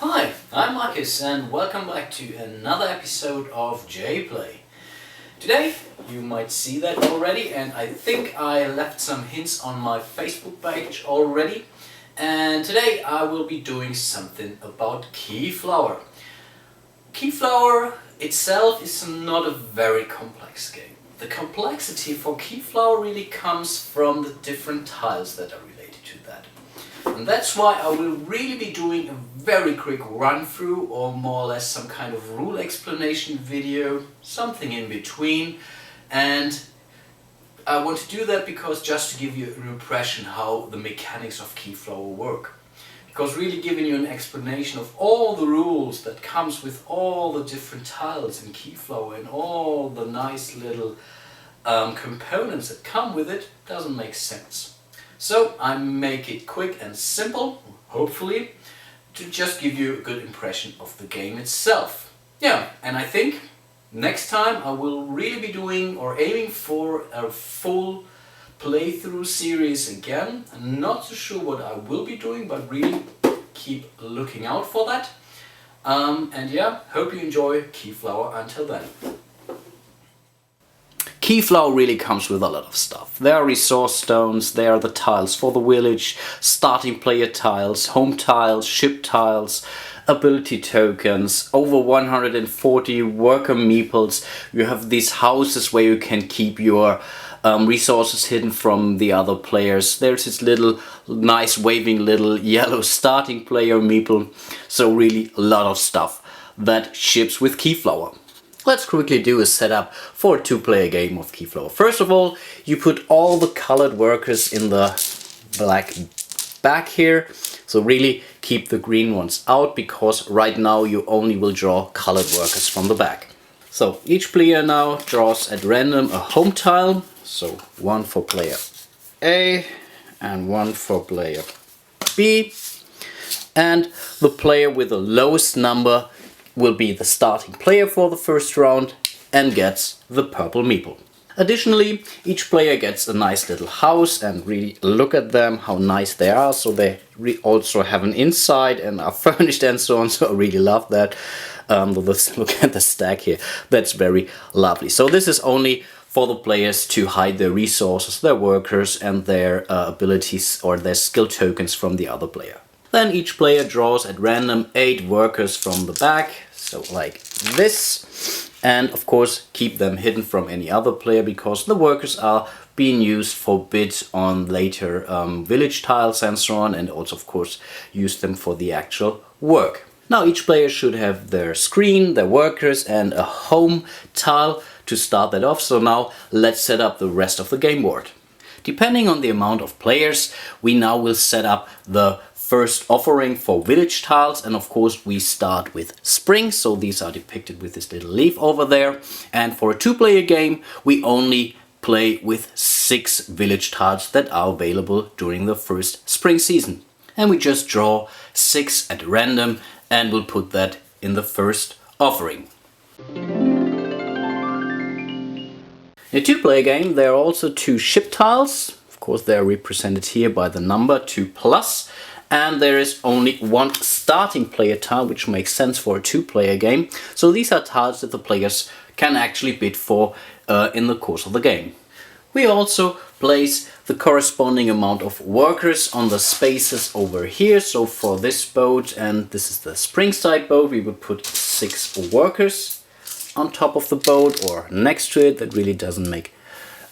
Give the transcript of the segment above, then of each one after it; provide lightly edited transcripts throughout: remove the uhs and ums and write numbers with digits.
Hi, I'm Marcus and welcome back to another episode of jPlay. Today, you might see that already, and I think I left some hints on my Facebook page already. And today I will be doing something about Keyflower. Keyflower itself is not a very complex game. The complexity for Keyflower really comes from the different tiles that are related to that. And that's why I will really be doing a very quick run through, or more or less some kind of rule explanation video, something in between. And I want to do that because just to give you an impression how the mechanics of Keyflower work. Because really giving you an explanation of all the rules that comes with all the different tiles in Keyflower and all the nice little components that come with it doesn't make sense. So I make it quick and simple, hopefully, to just give you a good impression of the game itself. Yeah, and I think next time I will really be doing or aiming for a full playthrough series again. I'm not so sure what I will be doing, but really keep looking out for that. And yeah, hope you enjoy Keyflower until then. Keyflower really comes with a lot of stuff. There are resource stones, there are the tiles for the village, starting player tiles, home tiles, ship tiles, ability tokens, over 140 worker meeples. You have these houses where you can keep your resources hidden from the other players. There's this little nice waving little yellow starting player meeple. So really a lot of stuff that ships with Keyflower. Let's quickly do a setup for a two-player game of Keyflower. First of all, you put all the colored workers in the black back here. So really keep the green ones out, because right now you only will draw colored workers from the back. So each player now draws at random a home tile. So one for player A and one for player B. And the player with the lowest number will be the starting player for the first round and gets the purple meeple. Additionally, each player gets a nice little house, and really look at them, how nice they are. So they also have an inside and are furnished and so on. So I really love that. Let's look at the stack here. That's very lovely. So this is only for the players to hide their resources, their workers and their abilities or their skill tokens from the other player. Then each player draws at random 8 workers from the back, so like this. And of course keep them hidden from any other player, because the workers are being used for bids on later village tiles and so on, and also of course use them for the actual work. Now each player should have their screen, their workers and a home tile to start that off. So now let's set up the rest of the game board. Depending on the amount of players, we now will set up the first offering for village tiles, and of course we start with spring, so these are depicted with this little leaf over there. And for a two-player game we only play with 6 village tiles that are available during the first spring season, and we just draw 6 at random and we'll put that in the first offering. In a two-player game there are also 2 ship tiles. Of course they are represented here by the number 2+. And there is only 1 starting player tile, which makes sense for a two-player game. So these are tiles that the players can actually bid for in the course of the game. We also place the corresponding amount of workers on the spaces over here. So for this boat, and this is the spring side boat, we would put 6 workers on top of the boat or next to it. That really doesn't make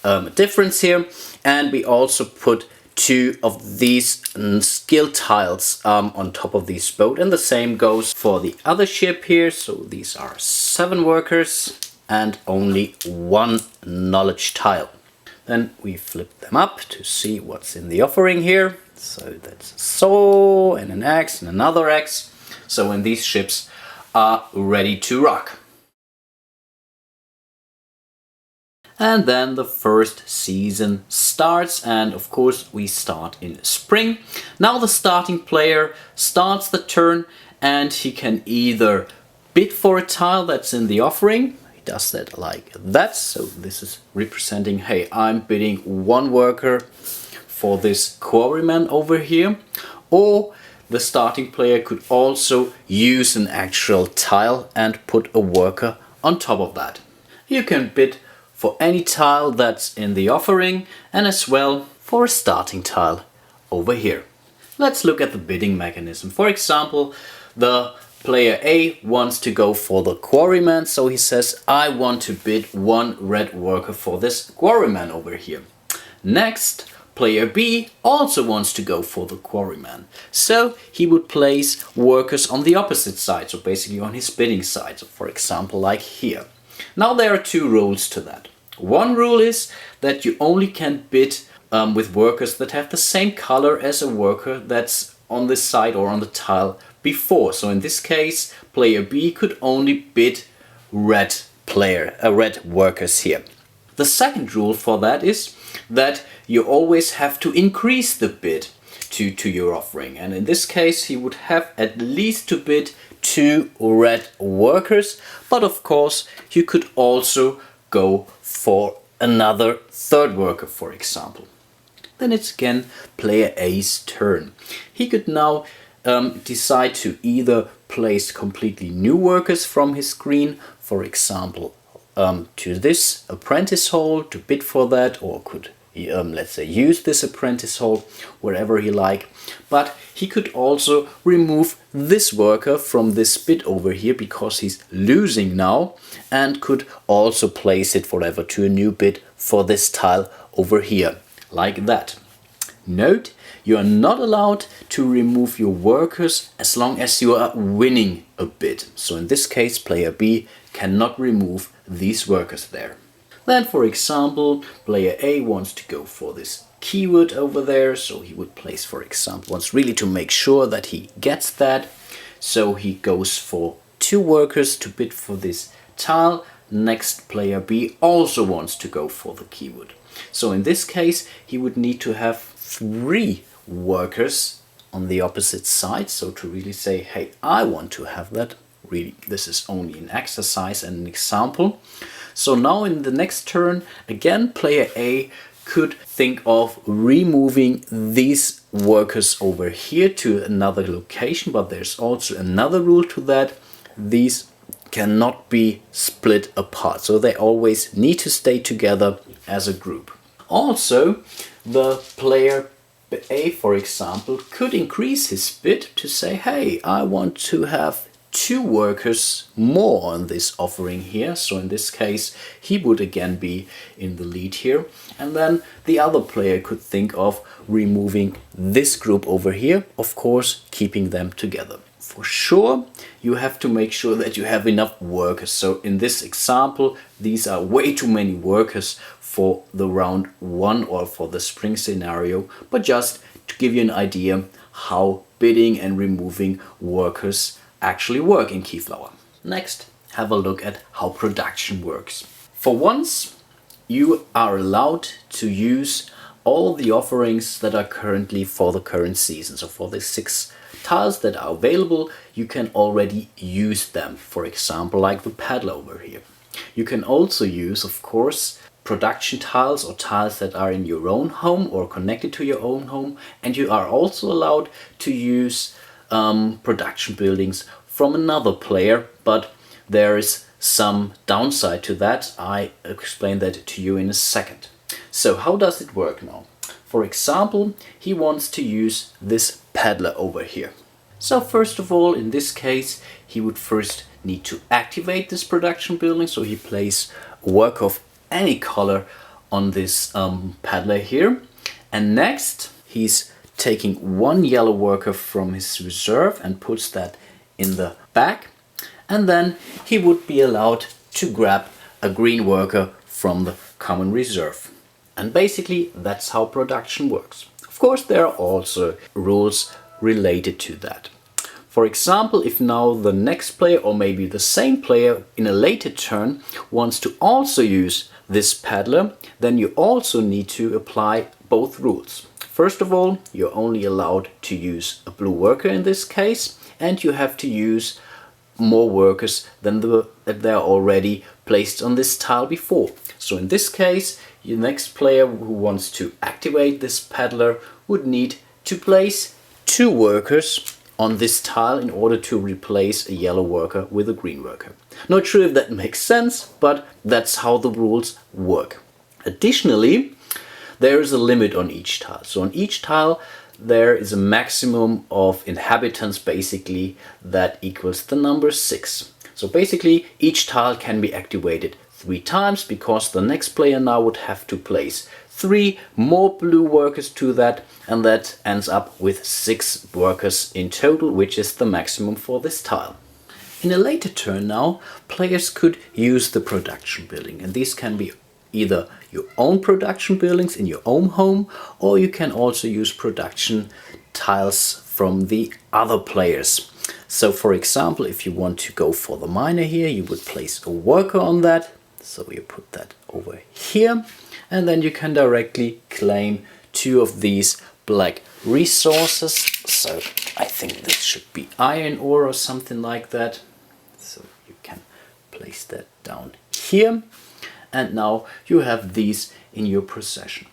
a difference here. And we also put 2 of these skill tiles on top of this boat, and the same goes for the other ship here. So these are 7 workers and only 1 knowledge tile. Then we flip them up to see what's in the offering here. So that's a saw and an axe and another axe. So when these ships are ready to rock. And then the first season starts, and of course we start in spring. Now the starting player starts the turn and he can either bid for a tile that's in the offering. He does that like that. So this is representing, hey, I'm bidding 1 worker for this quarryman over here. Or the starting player could also use an actual tile and put a worker on top of that. You can bid for any tile that's in the offering and as well for a starting tile over here. Let's look at the bidding mechanism. For example, the player A wants to go for the quarryman, so he says, I want to bid 1 red worker for this quarryman over here. Next, player B also wants to go for the quarryman, so he would place workers on the opposite side, so basically on his bidding side, so for example like here. Now there are 2 rules to that. One rule is that you only can bid with workers that have the same color as a worker that's on this side or on the tile before. So in this case, player B could only bid red workers here. The second rule for that is that you always have to increase the bid to your offering. And in this case, he would have at least to bid 2 red workers. But of course, you could also go for another 3rd worker, for example. Then it's again player A's turn. He could now decide to either place completely new workers from his screen, for example to this apprentice hole to bid for that, or could let's say use this apprentice hole wherever he like. But he could also remove this worker from this bid over here because he's losing now, and could also place it forever to a new bid for this tile over here, like that. Note, you are not allowed to remove your workers as long as you are winning a bid. So in this case, player B cannot remove these workers there. Then, for example, player A wants to go for this keyword over there. So he would place, for example, wants really to make sure that he gets that. So he goes for 2 workers to bid for this tile. Next, player B also wants to go for the keyword. So in this case, he would need to have 3 workers on the opposite side. So to really say, hey, I want to have that. Really, this is only an exercise and an example. So now in the next turn, again, player A could think of removing these workers over here to another location. But there's also another rule to that. These cannot be split apart. So they always need to stay together as a group. Also, the player A, for example, could increase his bid to say, hey, I want to have 2 workers more on this offering here. So in this case, he would again be in the lead here. And then the other player could think of removing this group over here, of course, keeping them together. For sure, you have to make sure that you have enough workers. So in this example, these are way too many workers for the round 1 or for the spring scenario, but just to give you an idea how bidding and removing workers actually work in Keyflower. Next, have a look at how production works. For once, you are allowed to use all the offerings that are currently for the current season. So for the 6 tiles that are available, you can already use them. For example, like the paddle over here. You can also use, of course, production tiles or tiles that are in your own home or connected to your own home. And you are also allowed to use production buildings from another player, but there is some downside to that. I explain that to you in a second. So how does it work now? For example, he wants to use this paddler over here. So first of all, in this case, he would first need to activate this production building. So he places a work of any color on this paddler here. And next, he's taking 1 yellow worker from his reserve and puts that in the back. And then he would be allowed to grab a green worker from the common reserve. And basically, that's how production works. Of course, there are also rules related to that. For example, if now the next player, or maybe the same player in a later turn, wants to also use this paddler, then you also need to apply both rules. First of all, you're only allowed to use a blue worker in this case, and you have to use more workers than that are already placed on this tile before. So in this case, your next player who wants to activate this paddler would need to place 2 workers on this tile in order to replace a yellow worker with a green worker. Not sure if that makes sense, but that's how the rules work. Additionally, there is a limit on each tile. So on each tile there is a maximum of inhabitants basically that equals the number 6. So basically each tile can be activated 3 times because the next player now would have to place 3 more blue workers to that, and that ends up with 6 workers in total, which is the maximum for this tile. In a later turn now, players could use the production building, and these can be either your own production buildings in your own home, or you can also use production tiles from the other players. So for example, if you want to go for the miner here, you would place a worker on that. So you put that over here, and then you can directly claim 2 of these black resources. So I think this should be iron ore or something like that. So you can place that down here, and now you have these in your possession.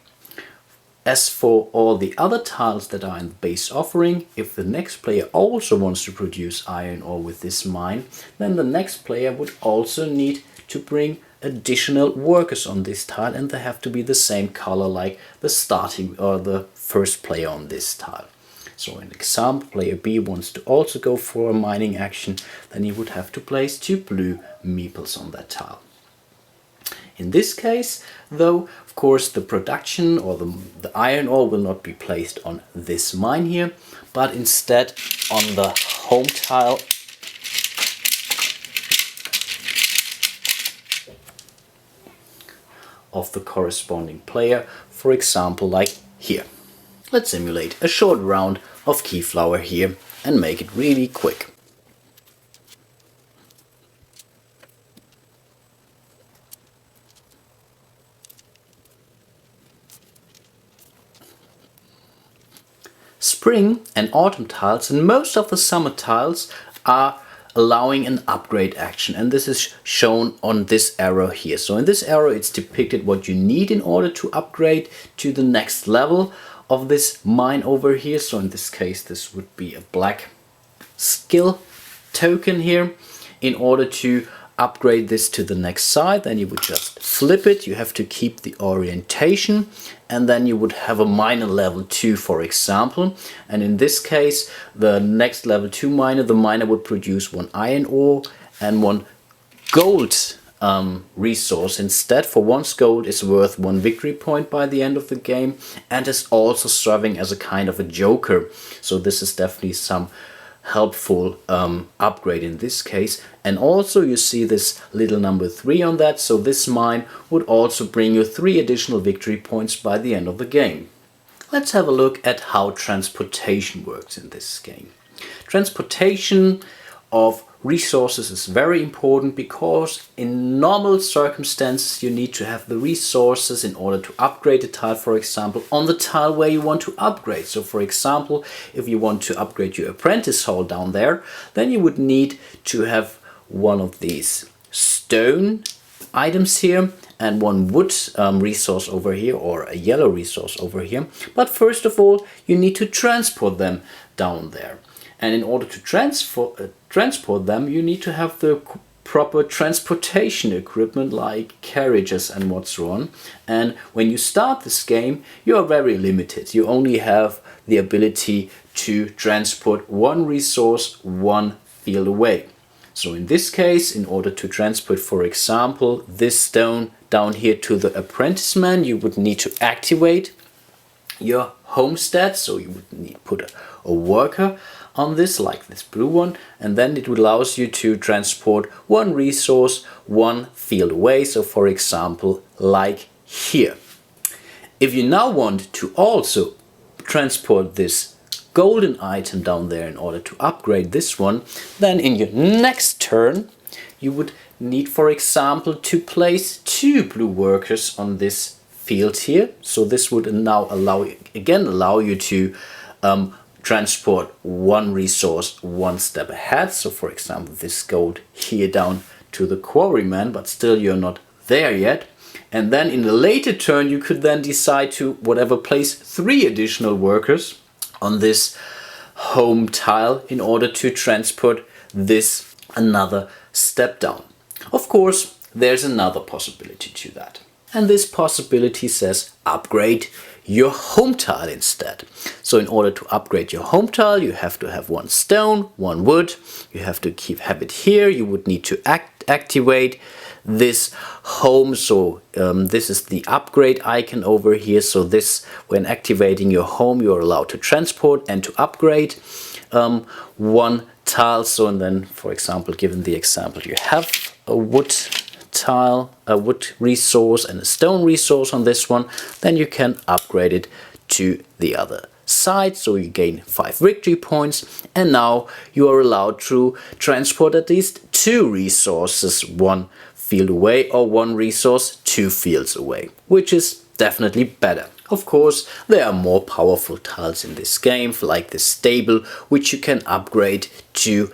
As for all the other tiles that are in the base offering, if the next player also wants to produce iron ore with this mine, then the next player would also need to bring additional workers on this tile, and they have to be the same color like the starting or the first player on this tile. So in example, player B wants to also go for a mining action, then he would have to place 2 blue meeples on that tile. In this case, though, of course, the production or the iron ore will not be placed on this mine here, but instead on the home tile of the corresponding player, for example, like here. Let's simulate a short round of Keyflower here and make it really quick. Spring and autumn tiles and most of the summer tiles are allowing an upgrade action, and this is shown on this arrow here. So in this arrow it's depicted what you need in order to upgrade to the next level of this mine over here. So in this case this would be a black skill token here. In order to upgrade this to the next side, then you would just flip it. You have to keep the orientation, and then you would have a miner level 2, for example. And in this case, the next level 2 miner, the miner would produce 1 iron ore and 1 gold resource instead. For 1 gold is worth 1 victory point by the end of the game, and is also serving as a kind of a joker. So this is definitely some helpful upgrade in this case. And also you see this little number 3 on that, so this mine would also bring you 3 additional victory points by the end of the game. Let's have a look at how transportation works in this game. Transportation of resources is very important because in normal circumstances you need to have the resources in order to upgrade a tile, for example, on the tile where you want to upgrade. So for example, if you want to upgrade your apprentice hall down there, then you would need to have one of these stone items here and 1 wood resource over here, or a yellow resource over here. But first of all you need to transport them down there. And in order to transport them, you need to have the proper transportation equipment like carriages and what's on. And when you start this game, you are very limited. You only have the ability to transport 1 resource 1 field away. So in this case, in order to transport, for example, this stone down here to the apprentice man, you would need to activate your homestead. So you would need to put a worker on this, like this blue one, and then it allows you to transport 1 resource 1 field away. So for example, like here. If you now want to also transport this golden item down there in order to upgrade this one, then in your next turn you would need, for example, to place 2 blue workers on this field here. So this would now allow you to transport 1 resource 1 step ahead. So for example, this gold here down to the quarryman, but still you're not there yet. And then in a later turn you could then decide to place 3 additional workers on this home tile in order to transport this another step down. Of course, there's another possibility to that. And this possibility says upgrade your home tile instead. So in order to upgrade your home tile, you have to have one stone, one wood. You have to have it here. You would need to activate this home. So this is the upgrade icon over here. So this, when activating your home, you're allowed to transport and to upgrade one tile. So, and then, for example, given the example, you have a wood tile, a wood resource and a stone resource on this one, then you can upgrade it to the other side. So you gain 5 victory points, and now you are allowed to transport at least 2 resources 1 field away, or 1 resource 2 fields away, which is definitely better. Of course, there are more powerful tiles in this game, like the stable, which you can upgrade to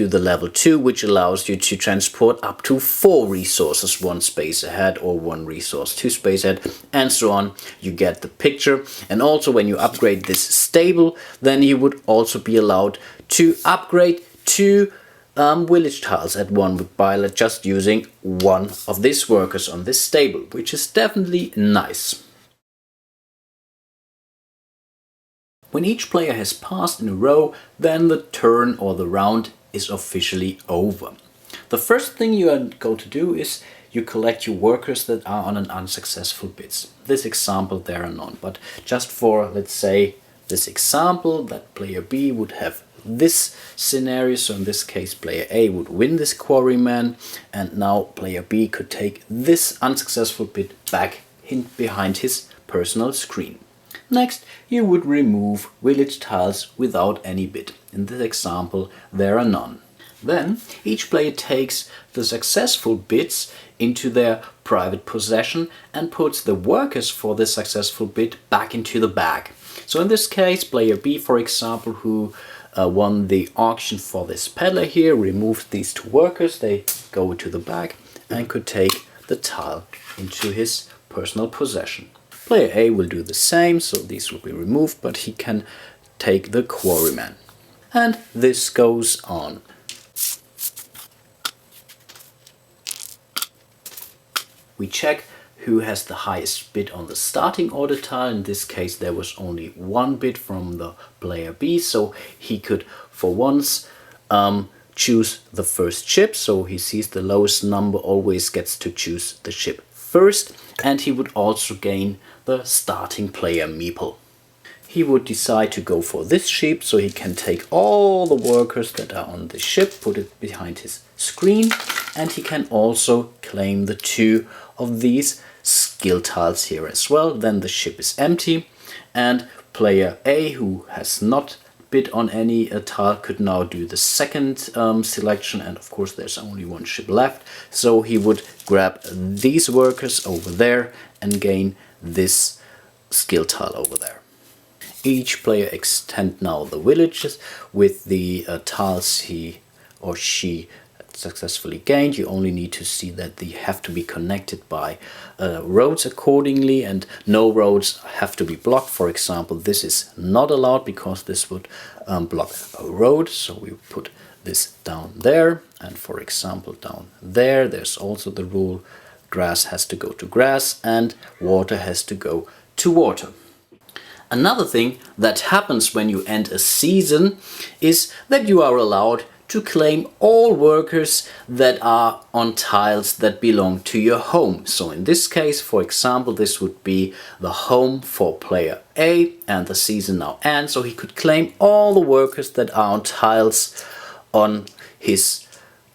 the level 2, which allows you to transport up to 4 resources 1 space ahead, or 1 resource 2 space ahead, and so on. You get the picture. And also when you upgrade this stable, then you would also be allowed to upgrade 2 village tiles at one by just using 1 of these workers on this stable, which is definitely nice. When each player has passed in a row, then the turn or the round is officially over. The first thing you are going to do is you collect your workers that are on an unsuccessful bits. This example, there are none, but just for, let's say, this example, that player B would have this scenario. So in this case, player A would win this quarryman, and now player B could take this unsuccessful bit back behind his personal screen. Next, you would remove village tiles without any bid. In this example, there are none. Then, each player takes the successful bits into their private possession and puts the workers for this successful bit back into the bag. So in this case, player B, for example, who won the auction for this peddler here, removed these 2 workers. They go into the bag and could take the tile into his personal possession. Player A will do the same, so these will be removed, but he can take the quarryman. And this goes on. We check who has the highest bid on the starting order tile. In this case, there was only 1 bid from the player B, so he could for once choose the first ship. So he sees the lowest number always gets to choose the ship first, and he would also gain the starting player meeple. He would decide to go for this ship, so he can take all the workers that are on the ship, put it behind his screen, and he can also claim the 2 of these skill tiles here as well. Then the ship is empty, and player A, who has not bid on any tile, could now do the second selection, and of course there's only 1 ship left, so he would grab these workers over there and gain this skill tile over there. Each player extend now the villages with the tiles he or she successfully gained. You only need to see that they have to be connected by roads accordingly, and no roads have to be blocked. For example, this is not allowed because this would block a road, so we put this down there, and for example down there, there's also the rule grass has to go to grass and water has to go to water. Another thing that happens when you end a season is that you are allowed to claim all workers that are on tiles that belong to your home. So in this case, for example, this would be the home for player A, and the season now ends, so he could claim all the workers that are on tiles on his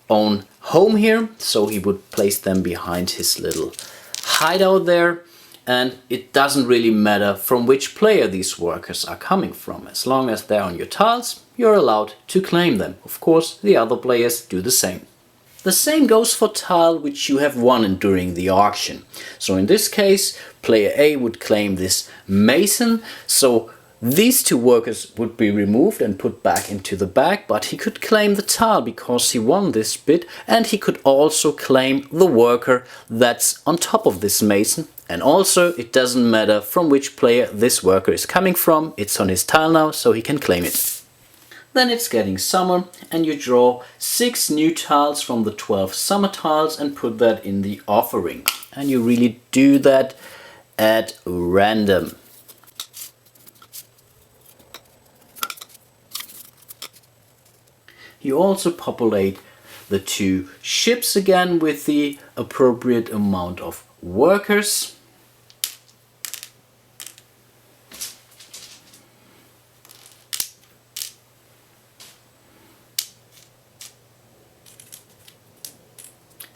own home here. So he would place them behind his little hideout there, and it doesn't really matter from which player these workers are coming from. As long as they're on your tiles, you're allowed to claim them. Of course, the other players do the same. The same goes for tile which you have won during the auction. So in this case, player A would claim this mason, so these 2 workers would be removed and put back into the bag, but he could claim the tile because he won this bid, and he could also claim the worker that's on top of this mason. And also, it doesn't matter from which player this worker is coming from, it's on his tile now, so he can claim it. Then it's getting summer and you draw 6 new tiles from the 12 summer tiles and put that in the offering. And you really do that at random. You also populate the 2 ships again with the appropriate amount of workers.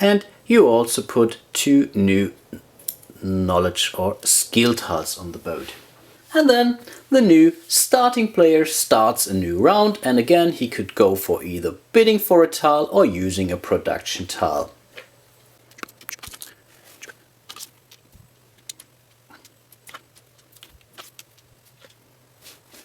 And you also put 2 new knowledge or skill tiles on the boat. And then the new starting player starts a new round, and again he could go for either bidding for a tile or using a production tile.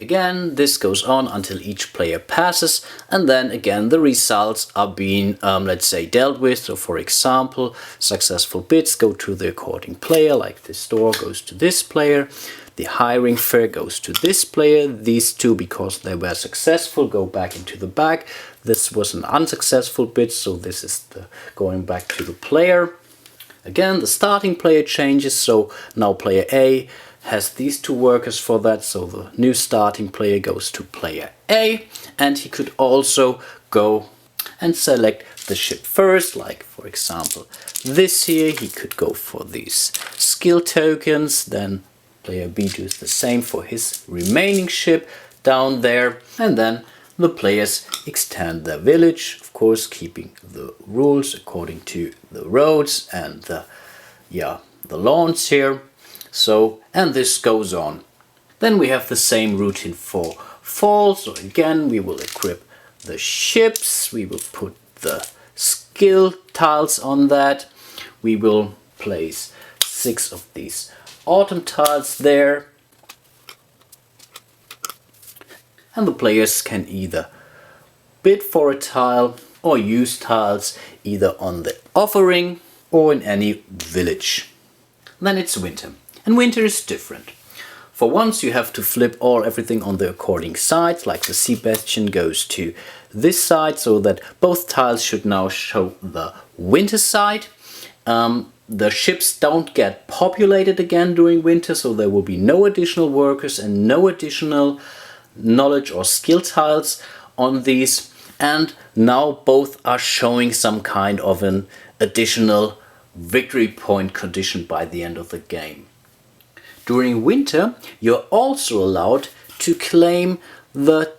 Again, this goes on until each player passes, and then again the results are being, let's say, dealt with. So for example, successful bids go to the according player, like this store goes to this player. The hiring fare goes to this player. These 2, because they were successful, go back into the bag. This was an unsuccessful bid, so this is going back to the player. Again, the starting player changes, so now player A has these 2 workers for that, so the new starting player goes to player A, and he could also go and select the ship first, like for example this here. He could go for these skill tokens, then player B does the same for his remaining ship down there, and then the players extend their village, of course keeping the rules according to the roads and the lawns here. So, and this goes on. Then we have the same routine for fall. So again we will equip the ships, we will put the skill tiles on that, we will place 6 of these autumn tiles there, and the players can either bid for a tile or use tiles either on the offering or in any village. Then it's winter, and winter is different. For once you have to flip everything on the according sides, like the sea bastion goes to this side, so that both tiles should now show the winter side. The ships don't get populated again during winter, so there will be no additional workers and no additional knowledge or skill tiles on these. And now both are showing some kind of an additional victory point condition by the end of the game. During winter, you're also allowed to claim the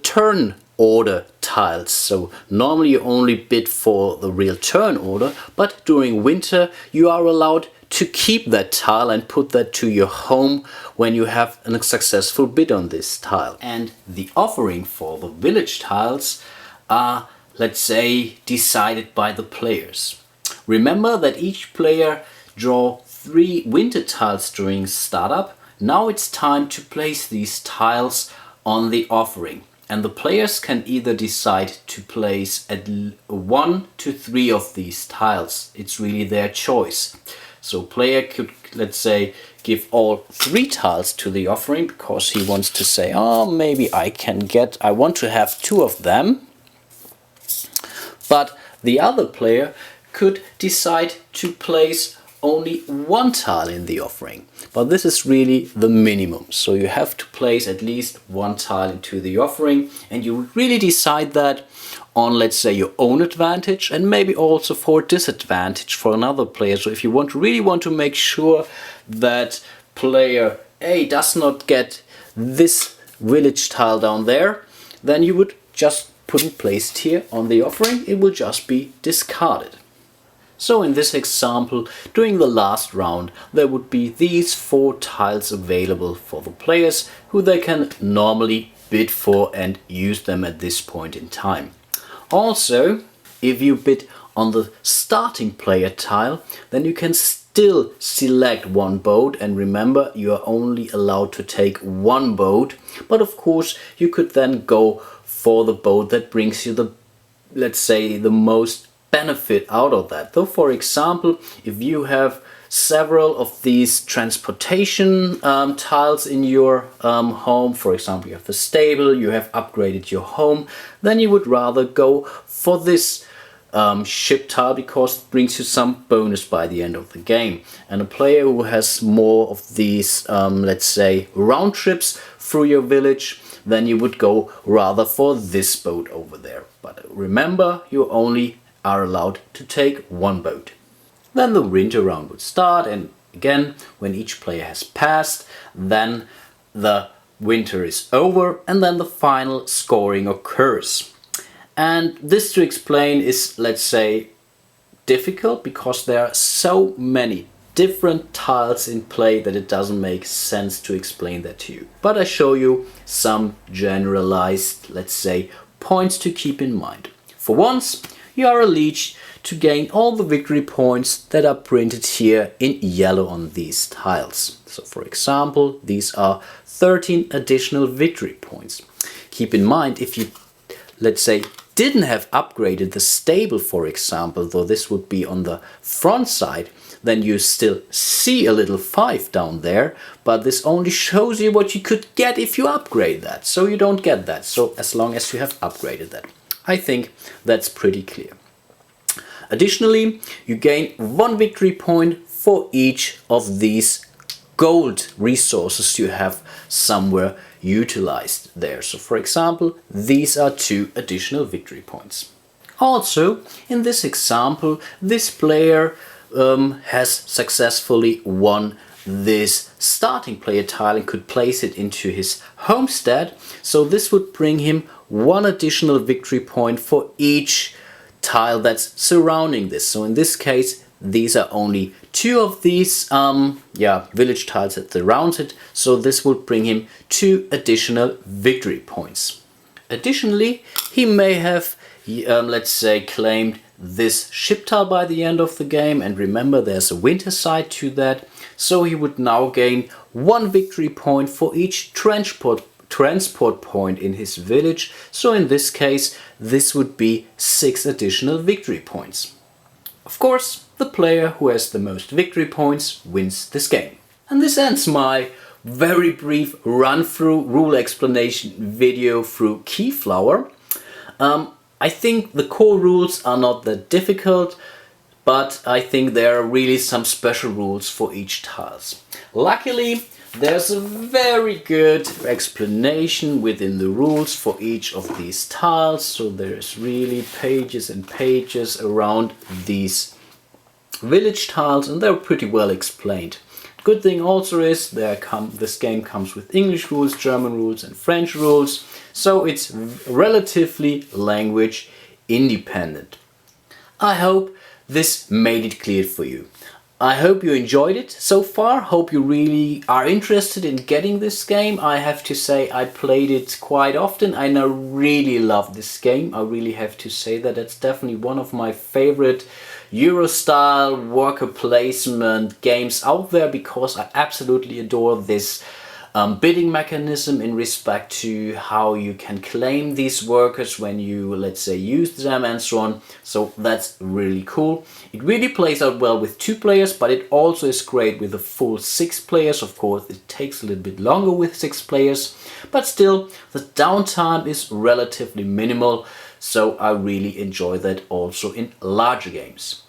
turn order tiles. So normally you only bid for the real turn order, but during winter you are allowed to keep that tile and put that to your home when you have a successful bid on this tile. And the offering for the village tiles are, let's say, decided by the players. Remember that each player draw 3 winter tiles during startup. Now it's time to place these tiles on the offering. And the players can either decide to place at 1 to 3 of these tiles. It's really their choice. So player could, let's say, give all 3 tiles to the offering because he wants to say, oh, maybe I want to have 2 of them. But the other player could decide to place only 1 tile in the offering. But this is really the minimum. So you have to place at least 1 tile into the offering, and you really decide that on, let's say, your own advantage and maybe also for disadvantage for another player. So if you really want to make sure that player A does not get this village tile down there, then you would just put it placed here on the offering. It will just be discarded. So in this example, during the last round, there would be these 4 tiles available for the players who they can normally bid for and use them at this point in time. Also, if you bid on the starting player tile, then you can still select 1 boat, and remember, you are only allowed to take 1 boat, but of course you could then go for the boat that brings you the, let's say, the most benefit out of that. Though, for example, if you have several of these transportation tiles in your home. For example, you have a stable, you have upgraded your home, then you would rather go for this ship tile because it brings you some bonus by the end of the game. And a player who has more of these, let's say, round trips through your village, then you would go rather for this boat over there. But remember, you only are allowed to take one boat. Then the winter round would start, and again, when each player has passed, then the winter is over and then the final scoring occurs. And this to explain is, let's say, difficult because there are so many different tiles in play that it doesn't make sense to explain that to you. But I show you some generalized, let's say, points to keep in mind. For once, you are eligible to gain all the victory points that are printed here in yellow on these tiles. So for example, these are 13 additional victory points. Keep in mind, if you, let's say, didn't have upgraded the stable, for example, though this would be on the front side, then you still see a little 5 down there, but this only shows you what you could get if you upgrade that. So you don't get that, so as long as you have upgraded that. I think that's pretty clear. Additionally, you gain 1 victory point for each of these gold resources you have somewhere utilized there. So for example, these are 2 additional victory points. Also, in this example, this player has successfully won this starting player tile and could place it into his homestead. So this would bring him 1 additional victory point for each tile that's surrounding this. So in this case, these are only 2 of these village tiles that surround it. So this would bring him 2 additional victory points. Additionally, he may have, let's say, claimed this ship tile by the end of the game. And remember, there's a winter side to that. So he would now gain 1 victory point for each transport point in his village. So in this case, this would be 6 additional victory points. Of course, the player who has the most victory points wins this game. And this ends my very brief run-through rule explanation video through Keyflower. I think the core rules are not that difficult, but I think there are really some special rules for each tiles. Luckily, there's a very good explanation within the rules for each of these tiles, so there's really pages and pages around these village tiles, and they're pretty well explained. Good thing also is this game comes with English rules, German rules and French rules, so it's relatively language independent. I hope this made it clear for you. I hope you enjoyed it so far. Hope you really are interested in getting this game. I have to say I played it quite often and I really love this game. I really have to say that it's definitely one of my favorite Euro-style worker placement games out there because I absolutely adore this bidding mechanism in respect to how you can claim these workers when you, let's say, use them and so on. So that's really cool. It really plays out well with 2 players, but it also is great with a full 6 players. Of course, it takes a little bit longer with 6 players, but still the downtime is relatively minimal. So I really enjoy that also in larger games.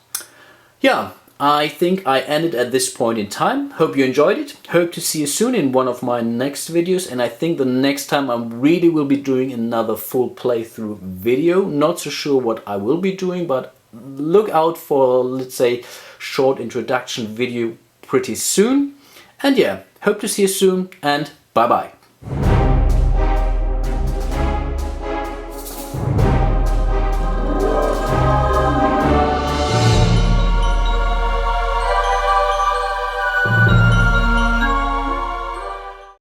Yeah. I think I ended at this point in time. Hope you enjoyed it. Hope to see you soon in one of my next videos. And I think the next time I really will be doing another full playthrough video. Not so sure what I will be doing, but look out for, let's say, short introduction video pretty soon. And yeah, hope to see you soon and bye bye.